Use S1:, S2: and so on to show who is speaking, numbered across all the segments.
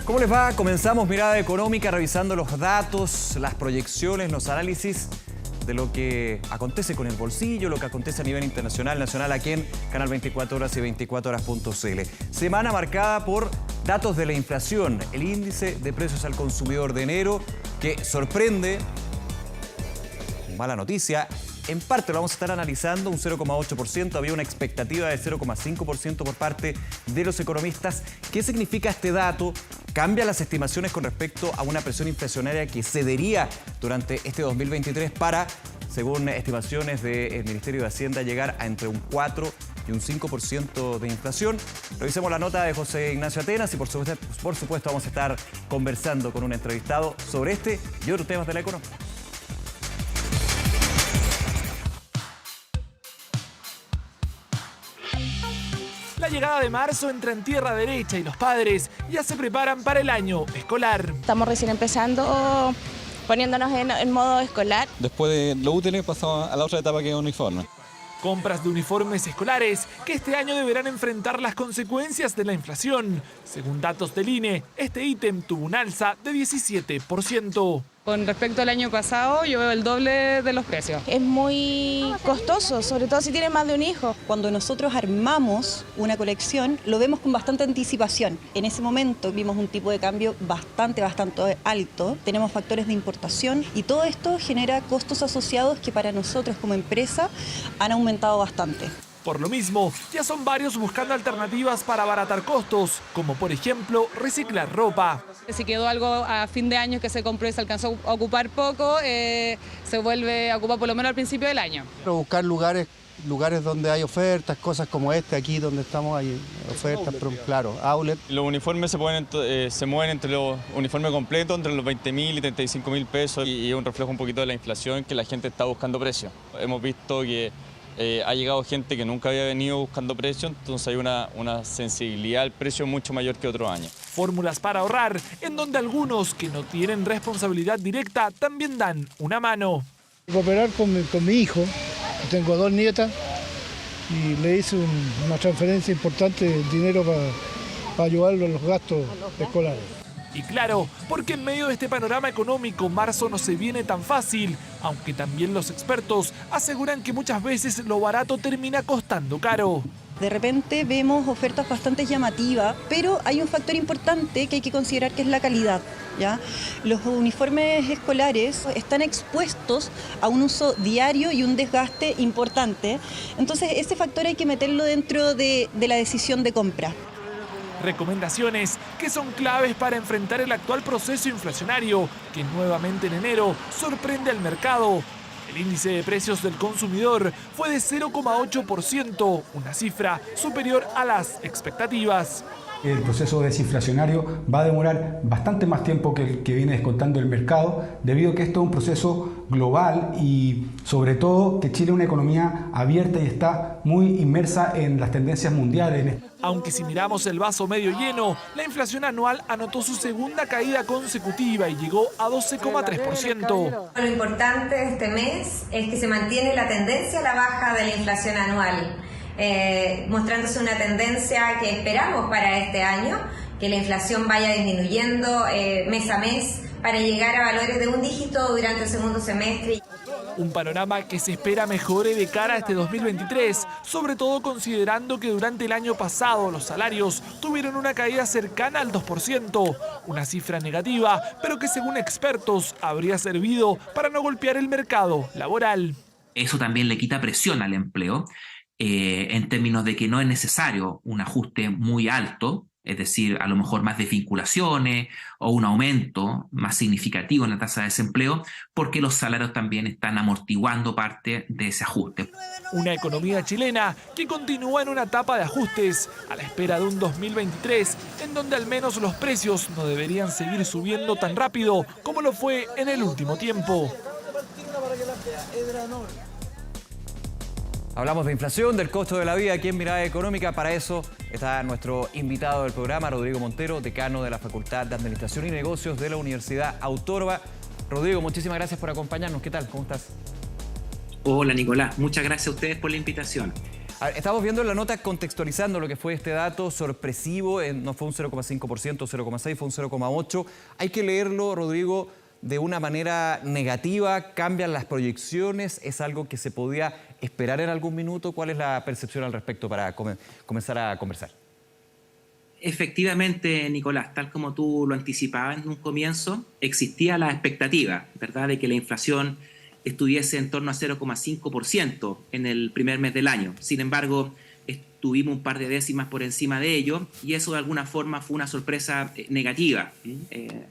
S1: ¿Cómo les va? Comenzamos Mirada Económica revisando los datos, las proyecciones, los análisis de lo que acontece con el bolsillo, lo que acontece a nivel internacional, nacional, aquí en Canal 24 Horas y 24horas.cl. Semana marcada por datos de la inflación, el índice de precios al consumidor de enero, que sorprende. Mala noticia. En parte lo vamos a estar analizando, un 0,8%. Había una expectativa de 0,5% por parte de los economistas. ¿Qué significa este dato? Cambia las estimaciones con respecto a una presión inflacionaria que cedería durante este 2023 para, según estimaciones del Ministerio de Hacienda, llegar a entre un 4 y un 5% de inflación. Revisemos la nota de José Ignacio Atenas y por supuesto vamos a estar conversando con un entrevistado sobre este y otros temas de la economía.
S2: La llegada de marzo entra en tierra derecha y los padres ya se preparan para el año escolar.
S3: Estamos recién empezando, poniéndonos en modo escolar.
S4: Después de lo útil pasamos a la otra etapa que es uniforme.
S2: Compras de uniformes escolares que este año deberán enfrentar las consecuencias de la inflación. Según datos del INE, este ítem tuvo un alza de 17%.
S5: Con respecto al año pasado, yo veo el doble de los precios.
S3: Es muy costoso, sobre todo si tienes más de un hijo.
S6: Cuando nosotros armamos una colección, lo vemos con bastante anticipación. En ese momento vimos un tipo de cambio bastante alto. Tenemos factores de importación y todo esto genera costos asociados que para nosotros como empresa han aumentado bastante.
S2: Por lo mismo, ya son varios buscando alternativas para abaratar costos, como por ejemplo reciclar ropa.
S5: Si quedó algo a fin de año que se compró y se alcanzó a ocupar poco, se vuelve a ocupar por lo menos al principio del año.
S7: Buscar lugares donde hay ofertas, cosas como este aquí donde estamos, hay ofertas, pero claro, outlet.
S4: Los uniformes se mueven entre los uniformes completos, entre los 20.000 y 35.000 pesos y es un reflejo un poquito de la inflación que la gente está buscando precios. Hemos visto que ha llegado gente que nunca había venido buscando precio, entonces hay una sensibilidad al precio mucho mayor que otros años.
S2: Fórmulas para ahorrar, en donde algunos que no tienen responsabilidad directa también dan una mano.
S8: Cooperar con mi hijo, tengo 2 nietas, y le hice una transferencia importante de dinero para ayudarlo en los gastos escolares.
S2: Y claro, porque en medio de este panorama económico, marzo no se viene tan fácil, aunque también los expertos aseguran que muchas veces lo barato termina costando caro.
S6: De repente vemos ofertas bastante llamativas, pero hay un factor importante que hay que considerar que es la calidad, ¿ya? Los uniformes escolares están expuestos a un uso diario y un desgaste importante, entonces ese factor hay que meterlo dentro de la decisión de compra.
S2: Recomendaciones que son claves para enfrentar el actual proceso inflacionario que nuevamente en enero sorprende al mercado. El índice de precios del consumidor fue de 0,8%, una cifra superior a las expectativas.
S9: El proceso desinflacionario va a demorar bastante más tiempo que el que viene descontando el mercado, debido a que esto es un proceso global y sobre todo que Chile es una economía abierta y está muy inmersa en las tendencias mundiales.
S2: Aunque si miramos el vaso medio lleno, la inflación anual anotó su segunda caída consecutiva y llegó a 12,3%.
S10: Lo importante de este mes es que se mantiene la tendencia a la baja de la inflación anual. Mostrándose una tendencia que esperamos para este año, que la inflación vaya disminuyendo mes a mes para llegar a valores de un dígito durante el segundo semestre.
S2: Un panorama que se espera mejore de cara a este 2023, sobre todo considerando que durante el año pasado los salarios tuvieron una caída cercana al 2%, una cifra negativa, pero que según expertos habría servido para no golpear el mercado laboral.
S11: Eso también le quita presión al empleo. En términos de que no es necesario un ajuste muy alto, es decir, a lo mejor más desvinculaciones o un aumento más significativo en la tasa de desempleo, porque los salarios también están amortiguando parte de ese ajuste.
S2: Una economía chilena que continúa en una etapa de ajustes, a la espera de un 2023 en donde al menos los precios no deberían seguir subiendo tan rápido como lo fue en el último tiempo.
S1: Hablamos de inflación, del costo de la vida aquí en Mirada Económica. Para eso está nuestro invitado del programa, Rodrigo Montero, decano de la Facultad de Administración y Negocios de la Universidad Autónoma. Rodrigo, muchísimas gracias por acompañarnos. ¿Qué tal? ¿Cómo estás?
S11: Hola Nicolás, muchas gracias a ustedes por la invitación.
S1: A ver, estamos viendo en la nota contextualizando lo que fue este dato sorpresivo, no fue un 0,5%, 0,6%, fue un 0,8%. Hay que leerlo, Rodrigo, de una manera negativa, cambian las proyecciones, es algo que se podía esperar en algún minuto. ¿Cuál es la percepción al respecto para comenzar a conversar?
S11: Efectivamente, Nicolás, tal como tú lo anticipabas en un comienzo, existía la expectativa, ¿verdad?, de que la inflación estuviese en torno a 0,5% en el primer mes del año. Sin embargo, estuvimos un par de décimas por encima de ello y eso de alguna forma fue una sorpresa negativa.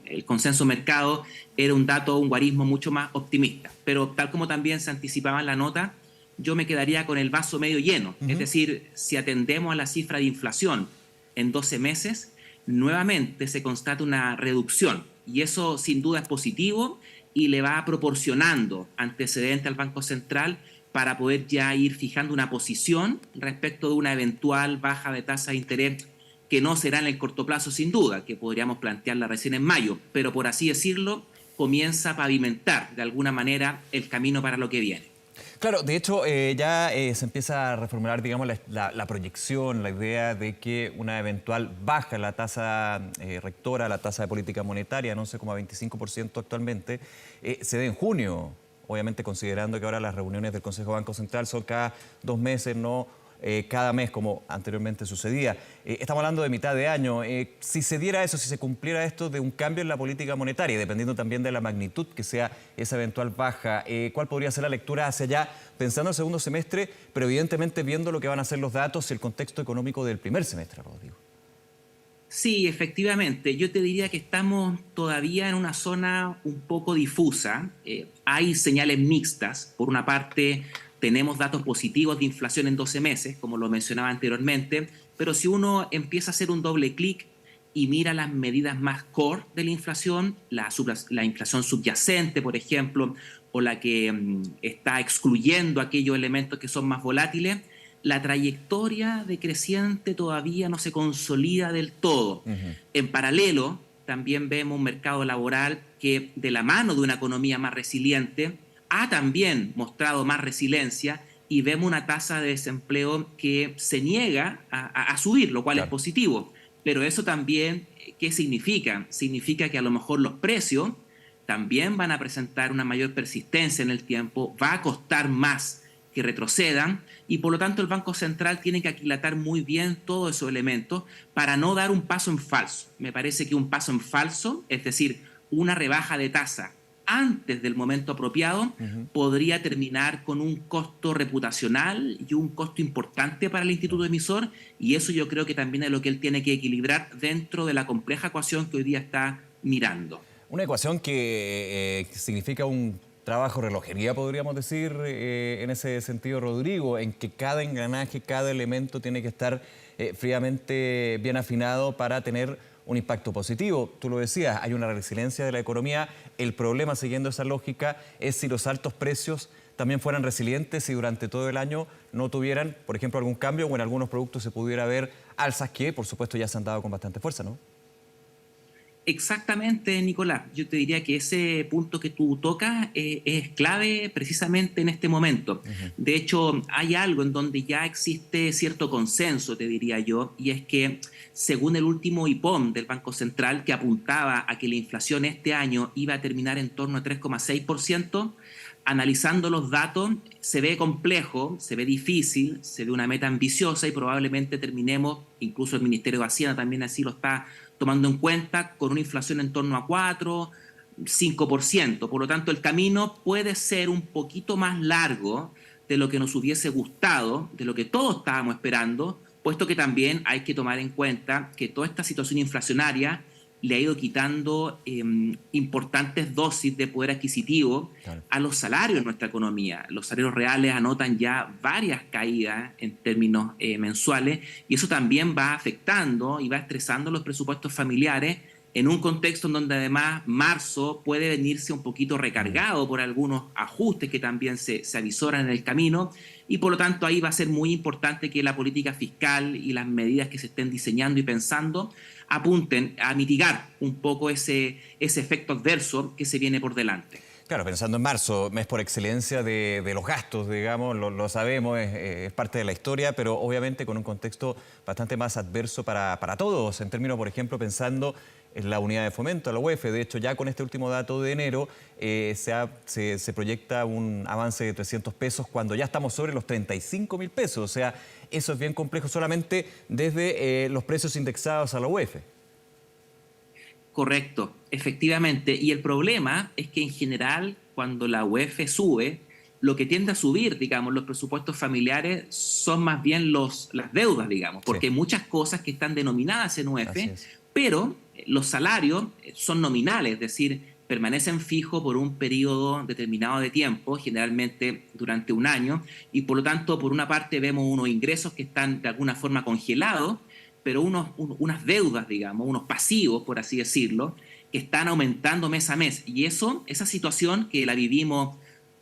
S11: El consenso mercado era un dato, un guarismo mucho más optimista. Pero tal como también se anticipaba en la nota, yo me quedaría con el vaso medio lleno. Es decir, si atendemos a la cifra de inflación en 12 meses, nuevamente se constata una reducción y eso sin duda es positivo y le va proporcionando antecedente al Banco Central para poder ya ir fijando una posición respecto de una eventual baja de tasa de interés que no será en el corto plazo sin duda, que podríamos plantearla recién en mayo, pero por así decirlo, comienza a pavimentar de alguna manera el camino para lo que viene.
S1: Claro, de hecho ya se empieza a reformular, digamos, la proyección, la idea de que una eventual baja en la tasa rectora, la tasa de política monetaria, en 11,25% actualmente, se dé en junio, obviamente considerando que ahora las reuniones del Consejo Banco Central son cada 2 meses, no cada mes como anteriormente sucedía. Estamos hablando de mitad de año. Si se diera eso, si se cumpliera esto de un cambio en la política monetaria, dependiendo también de la magnitud que sea esa eventual baja, ¿cuál podría ser la lectura hacia allá, pensando en el segundo semestre, pero evidentemente viendo lo que van a ser los datos y el contexto económico del primer semestre, Rodrigo?
S11: Sí, efectivamente. Yo te diría que estamos todavía en una zona un poco difusa. Hay señales mixtas. Por una parte, tenemos datos positivos de inflación en 12 meses, como lo mencionaba anteriormente, pero si uno empieza a hacer un doble clic y mira las medidas más core de la inflación, la inflación subyacente, por ejemplo, o la que está excluyendo aquellos elementos que son más volátiles, la trayectoria decreciente todavía no se consolida del todo. En paralelo, también vemos un mercado laboral que, de la mano de una economía más resiliente, ha también mostrado más resiliencia y vemos una tasa de desempleo que se niega a subir, lo cual es positivo. Pero eso también, ¿qué significa? Significa que a lo mejor los precios también van a presentar una mayor persistencia en el tiempo, va a costar más que retrocedan y por lo tanto el Banco Central tiene que aquilatar muy bien todos esos elementos para no dar un paso en falso. Me parece que un paso en falso, es decir, una rebaja de tasa antes del momento apropiado, podría terminar con un costo reputacional y un costo importante para el instituto emisor y eso yo creo que también es lo que él tiene que equilibrar dentro de la compleja ecuación que hoy día está mirando.
S1: Una ecuación que significa un trabajo relojería, podríamos decir, en ese sentido, Rodrigo, en que cada engranaje, cada elemento tiene que estar fríamente bien afinado para tener un impacto positivo. Tú lo decías, hay una resiliencia de la economía. El problema, siguiendo esa lógica, es si los altos precios también fueran resilientes y durante todo el año no tuvieran, por ejemplo, algún cambio o en algunos productos se pudiera ver alzas que, por supuesto, ya se han dado con bastante fuerza, ¿no?
S11: Exactamente, Nicolás. Yo te diría que ese punto que tú tocas es clave precisamente en este momento. De hecho, hay algo en donde ya existe cierto consenso, te diría yo, y es que según el último IPOM del Banco Central, que apuntaba a que la inflación este año iba a terminar en torno a 3,6%, analizando los datos se ve complejo, se ve difícil, se ve una meta ambiciosa y probablemente terminemos, incluso el Ministerio de Hacienda también así lo está tomando en cuenta, con una inflación en torno a 4, 5%. Por lo tanto, el camino puede ser un poquito más largo de lo que nos hubiese gustado, de lo que todos estábamos esperando, puesto que también hay que tomar en cuenta que toda esta situación inflacionaria le ha ido quitando importantes dosis de poder adquisitivo a los salarios en nuestra economía. Los salarios reales anotan ya varias caídas en términos mensuales y eso también va afectando y va estresando los presupuestos familiares en un contexto en donde además marzo puede venirse un poquito recargado por algunos ajustes que también se avisoran en el camino y por lo tanto ahí va a ser muy importante que la política fiscal y las medidas que se estén diseñando y pensando apunten a mitigar un poco ese efecto adverso que se viene por delante.
S1: Claro, pensando en marzo, mes por excelencia de los gastos, digamos, lo sabemos, es parte de la historia, pero obviamente con un contexto bastante más adverso para todos, en términos, por ejemplo, pensando en la unidad de fomento, la UEF. De hecho, ya con este último dato de enero se proyecta un avance de 300 pesos cuando ya estamos sobre los 35.000 pesos. O sea, eso es bien complejo solamente desde los precios indexados a la UEF.
S11: Correcto, efectivamente. Y el problema es que en general cuando la UEF sube, lo que tiende a subir, digamos, los presupuestos familiares son más bien las deudas, digamos, porque hay muchas cosas que están denominadas en UEF, pero los salarios son nominales, es decir, permanecen fijos por un periodo determinado de tiempo, generalmente durante un año, y por lo tanto, por una parte vemos unos ingresos que están de alguna forma congelados, pero unas deudas, digamos, unos pasivos, por así decirlo, que están aumentando mes a mes. Y esa situación que la vivimos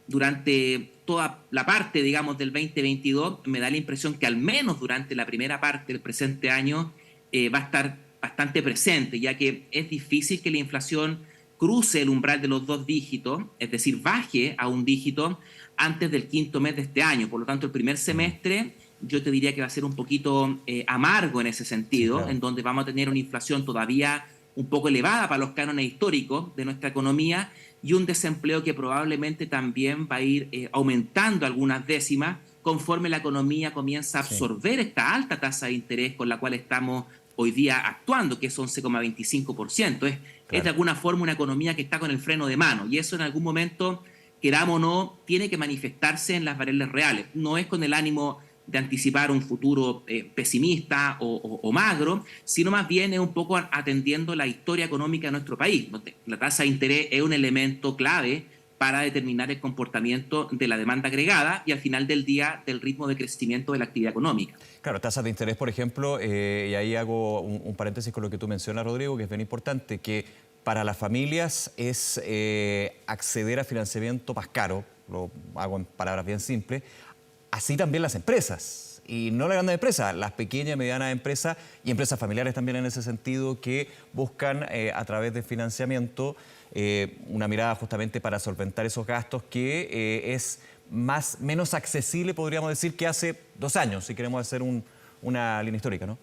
S11: durante toda la parte, digamos, del 2022, me da la impresión que al menos durante la primera parte del presente año va a estar bastante presente, ya que es difícil que la inflación cruce el umbral de los 2 dígitos, es decir, baje a un dígito antes del 5º mes de este año. Por lo tanto, el primer semestre yo te diría que va a ser un poquito amargo en ese sentido, sí, claro, en donde vamos a tener una inflación todavía un poco elevada para los cánones históricos de nuestra economía y un desempleo que probablemente también va a ir aumentando algunas décimas conforme la economía comienza a absorber esta alta tasa de interés con la cual estamos hoy día actuando, que es 11,25%. Es de alguna forma una economía que está con el freno de mano y eso en algún momento, queramos o no, tiene que manifestarse en las variables reales. No es con el ánimo de anticipar un futuro pesimista o magro, sino más bien es un poco atendiendo la historia económica de nuestro país. La tasa de interés es un elemento clave para determinar el comportamiento de la demanda agregada y al final del día del ritmo de crecimiento de la actividad económica.
S1: Claro, tasas de interés, por ejemplo, y ahí hago un paréntesis con lo que tú mencionas, Rodrigo, que es bien importante, que para las familias es acceder a financiamiento más caro, lo hago en palabras bien simples, así también las empresas, y no las grandes empresas, las pequeñas y medianas empresas y empresas familiares también en ese sentido que buscan a través de financiamiento una mirada justamente para solventar esos gastos que es menos accesible, podríamos decir, que hace 2 años, si queremos hacer una línea histórica, ¿no?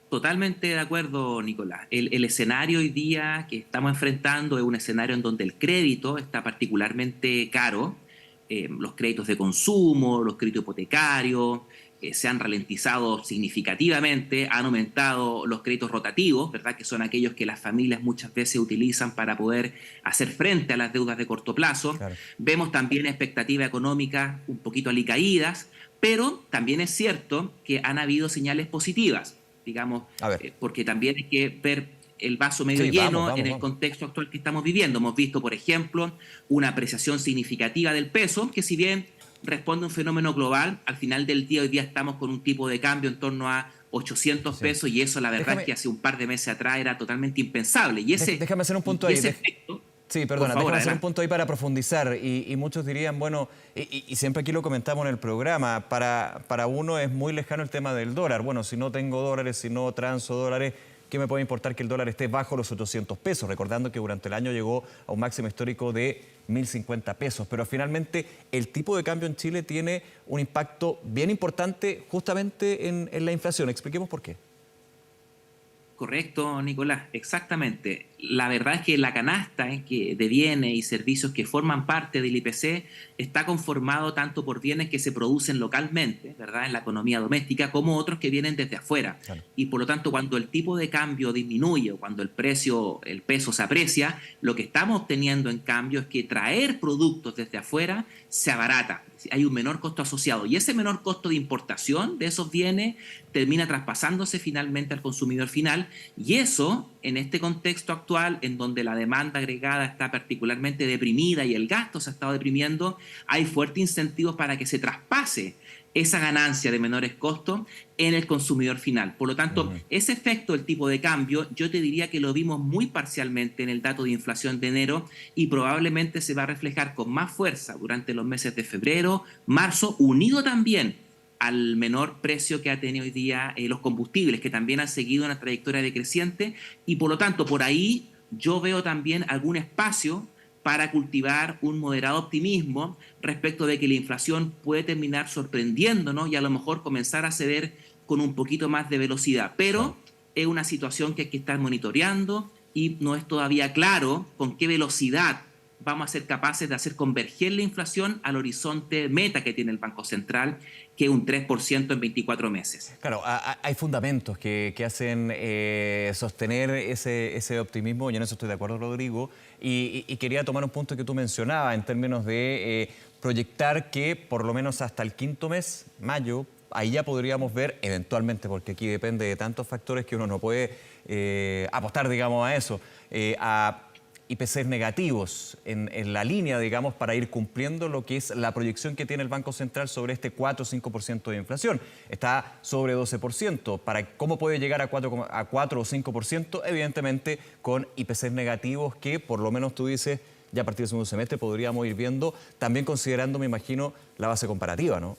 S11: Totalmente de acuerdo, Nicolás. El escenario hoy día que estamos enfrentando es un escenario en donde el crédito está particularmente caro. Los créditos de consumo, los créditos hipotecarios, se han ralentizado significativamente, han aumentado los créditos rotativos, ¿verdad? Que son aquellos que las familias muchas veces utilizan para poder hacer frente a las deudas de corto plazo. Claro. Vemos también expectativas económicas un poquito alicaídas, pero también es cierto que han habido señales positivas, digamos, porque también hay que ver el vaso medio lleno en el contexto actual que estamos viviendo. Hemos visto, por ejemplo, una apreciación significativa del peso, que si bien responde a un fenómeno global, al final del día hoy día estamos con un tipo de cambio en torno a 800 pesos y eso la verdad es que hace un par de meses atrás era totalmente impensable. Y
S1: déjame hacer un punto ahí. Sí, perdona, déjame hacer un punto ahí para profundizar. Y muchos dirían, bueno, y siempre aquí lo comentamos en el programa, para uno es muy lejano el tema del dólar. Bueno, si no tengo dólares, si no transo dólares, ¿qué me puede importar que el dólar esté bajo los 800 pesos? Recordando que durante el año llegó a un máximo histórico de 1.050 pesos. Pero finalmente el tipo de cambio en Chile tiene un impacto bien importante justamente en la inflación. Expliquemos por qué.
S11: Correcto, Nicolás, exactamente. La verdad es que la canasta de bienes y servicios que forman parte del IPC está conformado tanto por bienes que se producen localmente, ¿verdad?, en la economía doméstica, como otros que vienen desde afuera. Claro. Y por lo tanto, cuando el tipo de cambio disminuye o cuando el peso se aprecia, lo que estamos obteniendo en cambio es que traer productos desde afuera se abarata. Hay un menor costo asociado y ese menor costo de importación de esos bienes termina traspasándose finalmente al consumidor final y eso, en este contexto actual, en donde la demanda agregada está particularmente deprimida y el gasto se ha estado deprimiendo, hay fuertes incentivos para que se traspase esa ganancia de menores costos en el consumidor final. Por lo tanto, ese efecto del tipo de cambio, yo te diría que lo vimos muy parcialmente en el dato de inflación de enero y probablemente se va a reflejar con más fuerza durante los meses de febrero, marzo, unido también al menor precio que ha tenido hoy día los combustibles, que también han seguido una trayectoria decreciente y por lo tanto por ahí yo veo también algún espacio para cultivar un moderado optimismo respecto de que la inflación puede terminar sorprendiéndonos y a lo mejor comenzar a ceder con un poquito más de velocidad. Pero es una situación que hay que estar monitoreando y no es todavía claro con qué velocidad vamos a ser capaces de hacer converger la inflación al horizonte meta que tiene el Banco Central, que es un 3% en 24 meses.
S1: Claro, hay fundamentos que hacen sostener ese optimismo, y en eso estoy de acuerdo, Rodrigo, y quería tomar un punto que tú mencionabas en términos de proyectar que por lo menos hasta el quinto mes, mayo, ahí ya podríamos ver eventualmente, porque aquí depende de tantos factores que uno no puede apostar, digamos, a eso, a IPCs negativos en la línea, digamos, para ir cumpliendo lo que es la proyección que tiene el Banco Central sobre este 4 o 5% de inflación. Está sobre 12%. ¿Cómo puede llegar a 4 o 5%? Evidentemente con IPCs negativos que, por lo menos tú dices, ya a partir del segundo semestre podríamos ir viendo, también considerando, me imagino, la base comparativa, ¿no?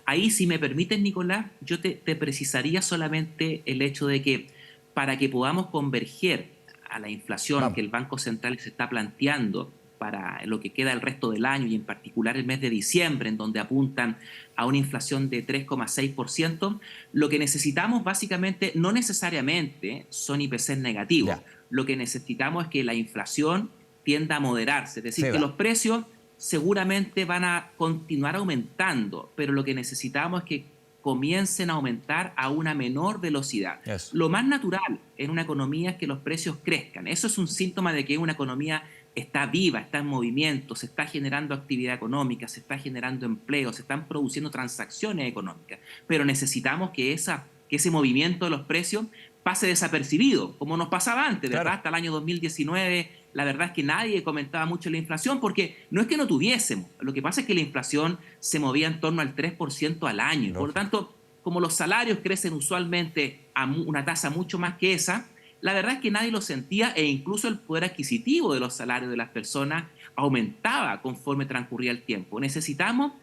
S11: Ahí, si me permites, Nicolás, yo te precisaría solamente el hecho de que para que podamos converger a la inflación que el Banco Central se está planteando para lo que queda el resto del año y en particular el mes de diciembre, en donde apuntan a una inflación de 3,6%, lo que necesitamos básicamente no necesariamente son IPCs negativos. Lo que necesitamos es que la inflación tienda a moderarse, es decir, que los precios seguramente van a continuar aumentando, pero lo que necesitamos es que comiencen a aumentar a una menor velocidad. Lo más natural en una economía es que los precios crezcan. Eso es un síntoma de que una economía está viva, está en movimiento, se está generando actividad económica, se está generando empleo, se están produciendo transacciones económicas. Pero necesitamos que ese movimiento de los precios pase desapercibido, como nos pasaba antes, ¿verdad? Hasta el año 2019, la verdad es que nadie comentaba mucho la inflación porque no es que no tuviésemos, lo que pasa es que la inflación se movía en torno al 3% al año. Por lo tanto, como los salarios crecen usualmente a una tasa mucho más que esa, la verdad es que nadie lo sentía e incluso el poder adquisitivo de los salarios de las personas aumentaba conforme transcurría el tiempo. Necesitamos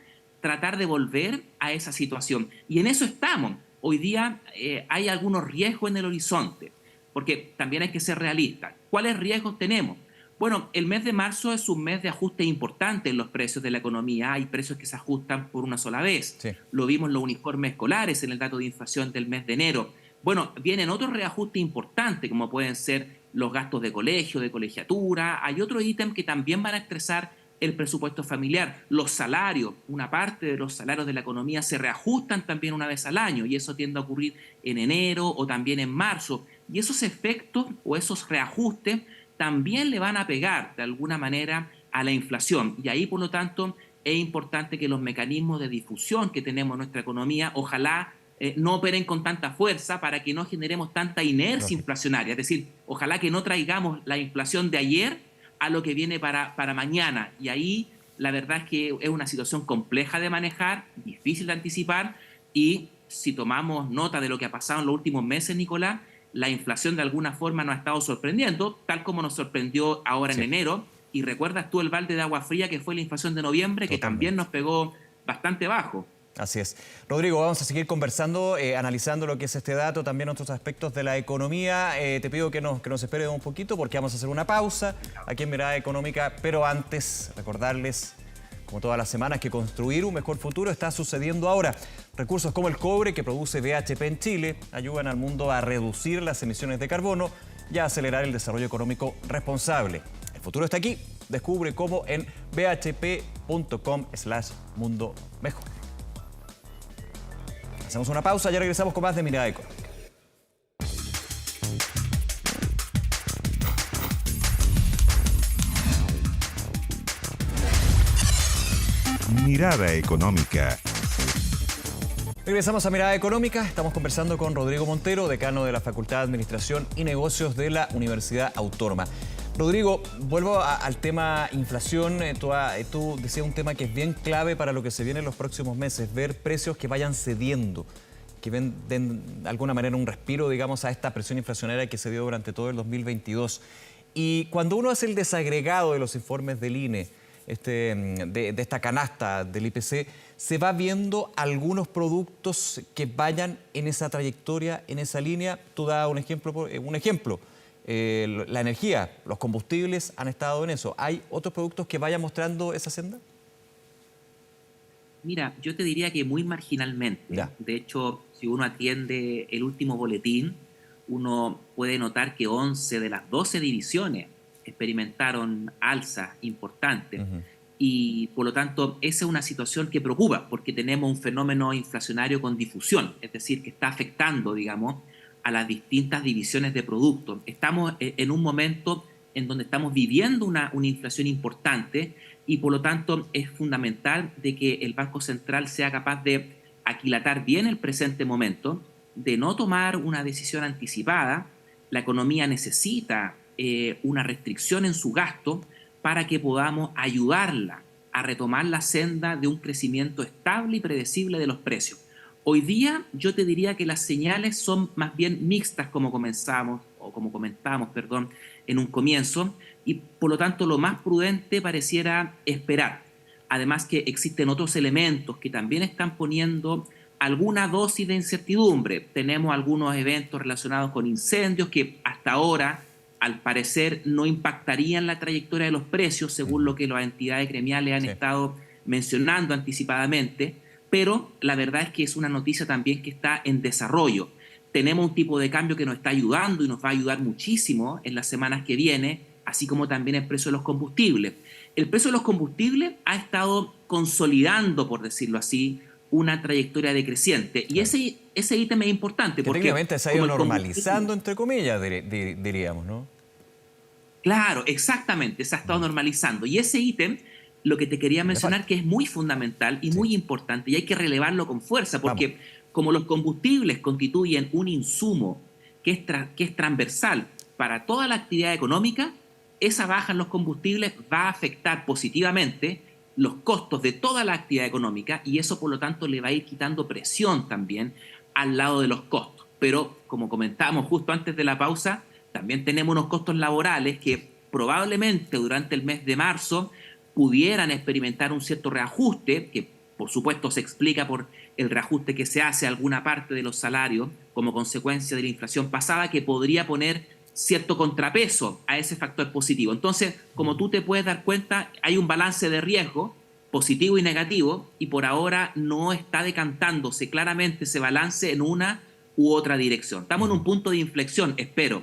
S11: tratar de volver a esa situación y en eso estamos. Hoy día hay algunos riesgos en el horizonte, porque también hay que ser realistas. ¿Cuáles riesgos tenemos? Bueno, el mes de marzo es un mes de ajuste importante en los precios de la economía. Hay precios que se ajustan por una sola vez. Lo vimos en los uniformes escolares, en el dato de inflación del mes de enero. Bueno, vienen otros reajustes importantes, como pueden ser los gastos de colegio, de colegiatura. Hay otros ítems que también van a estresar el presupuesto familiar. Los salarios, una parte de los salarios de la economía se reajustan también una vez al año y eso tiende a ocurrir en enero o también en marzo. Y esos efectos o esos reajustes también le van a pegar de alguna manera a la inflación. Y ahí, por lo tanto, es importante que los mecanismos de difusión que tenemos en nuestra economía, ojalá no operen con tanta fuerza para que no generemos tanta inercia inflacionaria. Es decir, ojalá que no traigamos la inflación de ayer a lo que viene para mañana. Y ahí la verdad es que es una situación compleja de manejar, difícil de anticipar, y si tomamos nota de lo que ha pasado en los últimos meses, Nicolás, la inflación de alguna forma nos ha estado sorprendiendo, tal como nos sorprendió ahora en enero. Y recuerdas tú el balde de agua fría que fue la inflación de noviembre, que también nos pegó bastante bajo.
S1: Así es. Rodrigo, vamos a seguir conversando, analizando lo que es este dato, también otros aspectos de la economía. Te pido que nos esperes un poquito porque vamos a hacer una pausa aquí en Mirada Económica, pero antes recordarles, como todas las semanas, que construir un mejor futuro está sucediendo ahora. Recursos como el cobre que produce BHP en Chile ayudan al mundo a reducir las emisiones de carbono y a acelerar el desarrollo económico responsable. El futuro está aquí. Descubre cómo en bhp.com/mundo mejor. Hacemos una pausa, ya regresamos con más de Mirada Económica.
S12: Mirada Económica.
S1: Regresamos a Mirada Económica. Estamos conversando con Rodrigo Montero, decano de la Facultad de Administración y Negocios de la Universidad Autónoma. Rodrigo, vuelvo al tema inflación. Tú decías un tema que es bien clave para lo que se viene en los próximos meses, ver precios que vayan cediendo, que den de alguna manera un respiro, digamos, a esta presión inflacionaria que se dio durante todo el 2022. Y cuando uno hace el desagregado de los informes del INE, de esta canasta del IPC, se va viendo algunos productos que vayan en esa trayectoria, en esa línea. Tú das un ejemplo. la energía, los combustibles han estado en eso. ¿Hay otros productos que vayan mostrando esa senda?
S11: Mira, yo te diría que muy marginalmente.
S1: Ya.
S11: De hecho, si uno atiende el último boletín, uno puede notar que 11 de las 12 divisiones experimentaron alzas importantes. Y por lo tanto, esa es una situación que preocupa, porque tenemos un fenómeno inflacionario con difusión, es decir, que está afectando, digamos, a las distintas divisiones de productos. Estamos en un momento en donde estamos viviendo una inflación importante y por lo tanto es fundamental de que el Banco Central sea capaz de aquilatar bien el presente momento, de no tomar una decisión anticipada. La economía necesita una restricción en su gasto para que podamos ayudarla a retomar la senda de un crecimiento estable y predecible de los precios. Hoy día yo te diría que las señales son más bien mixtas como comentábamos, en un comienzo, y por lo tanto lo más prudente pareciera esperar. Además que existen otros elementos que también están poniendo alguna dosis de incertidumbre. Tenemos algunos eventos relacionados con incendios que hasta ahora, al parecer, no impactarían la trayectoria de los precios, según lo que las entidades gremiales han estado mencionando anticipadamente, pero la verdad es que es una noticia también que está en desarrollo. Tenemos un tipo de cambio que nos está ayudando y nos va a ayudar muchísimo en las semanas que vienen, así como también el precio de los combustibles. El precio de los combustibles ha estado consolidando, por decirlo así, una trayectoria decreciente. Y ese ítem es importante.
S1: Que técnicamente se ha ido normalizando, entre comillas, diríamos, ¿no?
S11: Claro, exactamente, se ha estado normalizando. Y ese ítem, lo que te quería mencionar, que es muy fundamental y muy importante, y hay que relevarlo con fuerza, porque como los combustibles constituyen un insumo que es transversal para toda la actividad económica, esa baja en los combustibles va a afectar positivamente los costos de toda la actividad económica y eso, por lo tanto, le va a ir quitando presión también al lado de los costos. Pero, como comentábamos justo antes de la pausa, también tenemos unos costos laborales que probablemente durante el mes de marzo pudieran experimentar un cierto reajuste, que por supuesto se explica por el reajuste que se hace a alguna parte de los salarios como consecuencia de la inflación pasada, que podría poner cierto contrapeso a ese factor positivo. Entonces, como tú te puedes dar cuenta, hay un balance de riesgo positivo y negativo y por ahora no está decantándose claramente ese balance en una u otra dirección. Estamos en un punto de inflexión, espero.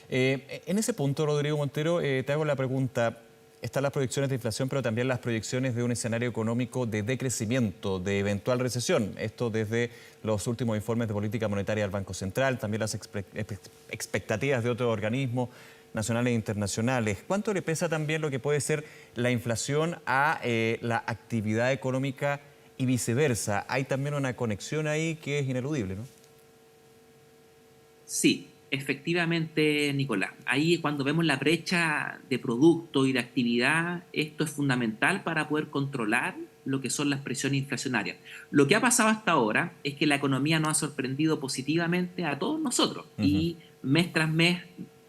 S1: En ese punto, Rodrigo Montero, te hago la pregunta. Están las proyecciones de inflación, pero también las proyecciones de un escenario económico de decrecimiento, de eventual recesión. Esto desde los últimos informes de política monetaria del Banco Central, también las expectativas de otros organismos nacionales e internacionales. ¿Cuánto le pesa también lo que puede ser la inflación a la actividad económica y viceversa? Hay también una conexión ahí que es ineludible, ¿no?
S11: Sí. Efectivamente, Nicolás. Ahí cuando vemos la brecha de producto y de actividad, esto es fundamental para poder controlar lo que son las presiones inflacionarias. Lo que ha pasado hasta ahora es que la economía nos ha sorprendido positivamente a todos nosotros. Y mes tras mes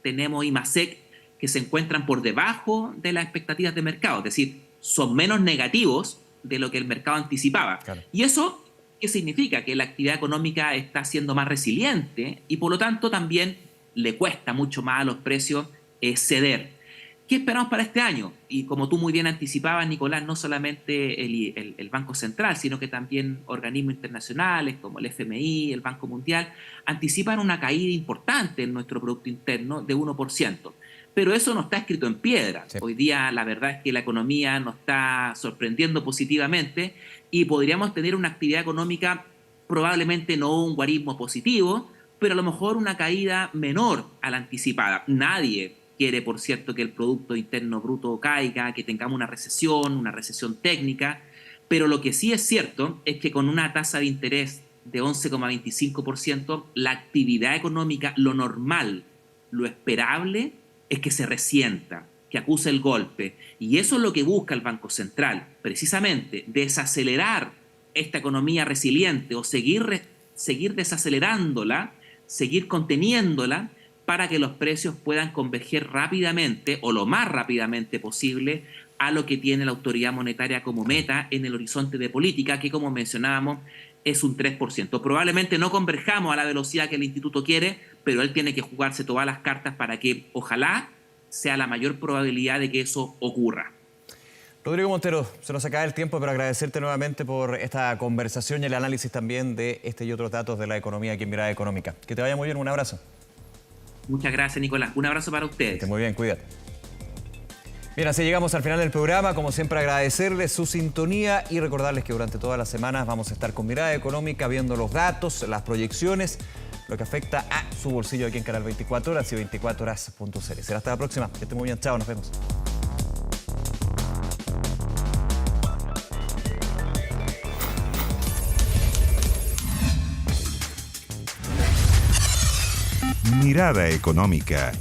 S11: tenemos IMASEC que se encuentran por debajo de las expectativas de mercado. Es decir, son menos negativos de lo que el mercado anticipaba. Claro. Y eso... ¿qué significa? Que la actividad económica está siendo más resiliente y por lo tanto también le cuesta mucho más a los precios ceder. ¿Qué esperamos para este año? Y como tú muy bien anticipabas, Nicolás, no solamente el Banco Central, sino que también organismos internacionales como el FMI, el Banco Mundial, anticipan una caída importante en nuestro Producto Interno de 1%. Pero eso no está escrito en piedra. Sí. Hoy día la verdad es que la economía nos está sorprendiendo positivamente y podríamos tener una actividad económica, probablemente no un guarismo positivo, pero a lo mejor una caída menor a la anticipada. Nadie quiere, por cierto, que el Producto Interno Bruto caiga, que tengamos una recesión técnica, pero lo que sí es cierto es que con una tasa de interés de 11,25%, la actividad económica, lo normal, lo esperable, es que se resienta, que acuse el golpe. Y eso es lo que busca el Banco Central, precisamente, desacelerar esta economía resiliente o seguir desacelerándola, seguir conteniéndola para que los precios puedan converger rápidamente o lo más rápidamente posible a lo que tiene la autoridad monetaria como meta en el horizonte de política, que como mencionábamos, es un 3%. Probablemente no converjamos a la velocidad que el instituto quiere, pero él tiene que jugarse todas las cartas para que ojalá sea la mayor probabilidad de que eso ocurra.
S1: Rodrigo Montero, se nos acaba el tiempo, pero agradecerte nuevamente por esta conversación y el análisis también de este y otros datos de la economía aquí en Mirada Económica. Que te vaya muy bien, un abrazo.
S11: Muchas gracias, Nicolás. Un abrazo para ustedes.
S1: Que esté muy bien, cuídate. Bien, así llegamos al final del programa. Como siempre, agradecerles su sintonía y recordarles que durante todas las semanas vamos a estar con Mirada Económica viendo los datos, las proyecciones, lo que afecta a su bolsillo aquí en Canal 24 Horas y 24horas.cl. Será hasta la próxima. Que esté muy bien. Chao, nos vemos.
S12: Mirada Económica.